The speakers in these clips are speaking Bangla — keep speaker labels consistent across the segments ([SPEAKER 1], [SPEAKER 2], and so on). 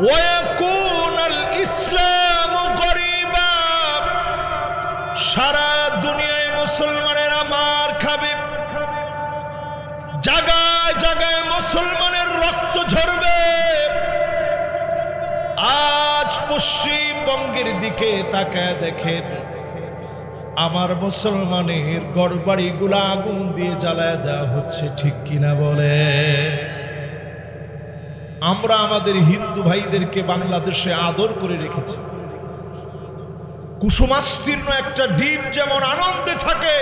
[SPEAKER 1] ওয়াকুনাল ইসলামু গরিবা, সারা দুনিয়ায় মুসলমানেরা মার খাবে, জায়গায় জায়গায় মুসলমানের রক্ত ঝরবে। আজ পশ্চিমবঙ্গের দিকে তাকায় দেখেন, আমার মুসলমানের ঘরবাড়িগুলো আগুন দিয়ে জ্বালায় দেওয়া হচ্ছে, ঠিক কিনা বলে? আমরা আমাদের হিন্দু ভাইদেরকে বাংলাদেশে আদর করে রেখেছি। কুসুমাস্তীর্ণ একটা ডিম যেমন আনন্দে থাকে,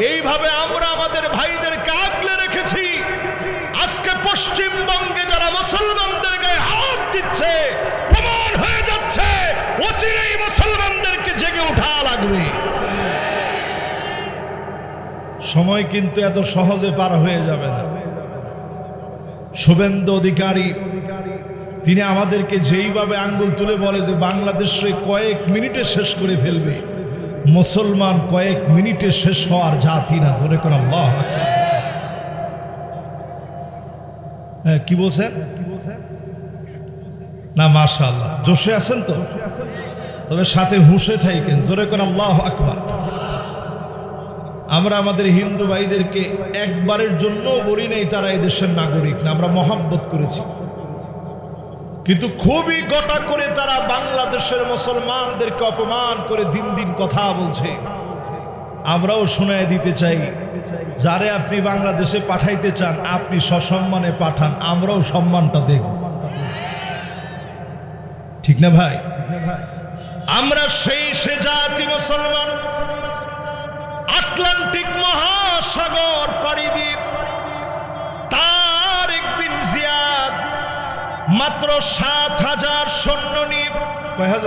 [SPEAKER 1] এইভাবে আমরা আমাদের ভাইদেরকে আগলে রেখেছি। আজকে পশ্চিমবঙ্গে যারা মুসলমানদের গায়ে হাত দিচ্ছে, প্রমাণ হয়ে যাচ্ছে অচিরেই মুসলমানদেরকে জেগে ওঠা লাগবে। সময় কিন্তু এত সহজে পার হয়ে যাবে না। শুভেন্দু অধিকারী তিনি আমাদেরকে যেইভাবে আঙ্গুল তুলে বলে যে বাংলাদেশে কয়েক মিনিটে শেষ করে ফেলবে, মুসলমান কয়েক মিনিটে শেষ হওয়ার জাতি না। জোরে কোন আল্লাহ। হ্যাঁ, কি বলছেন না? মাশাআল্লাহ, জোশে আছেন তো, তবে সাথে হুঁশে থাকেন। জোরে কোন আল্লাহু আকবার। আমরা আমাদের হিন্দু ভাইদেরকে একবারের জন্য বলি নাই তারা এই দেশের নাগরিক না, আমরা মহব্বত করেছি, কিন্তু খুবই গোটা করে তারা বাংলাদেশের মুসলমানদেরকে অপমান করে দিন দিন কথা বলছে। আমরাও শোনায় দিতে চাই, যারে আপনি বাংলাদেশে পাঠাইতে চান আপনি সসম্মানে পাঠান, আমরাও সম্মানটা দেখব, ঠিক না ভাই? আমরা সে জাতি মুসলমান, আটলান্টিক মহাসাগর পাড়ি দিয়ে তারেক বিন জিয়াদ মাত্র ৭,০০০ সৈন্য নিয়ে, কয় হাজার?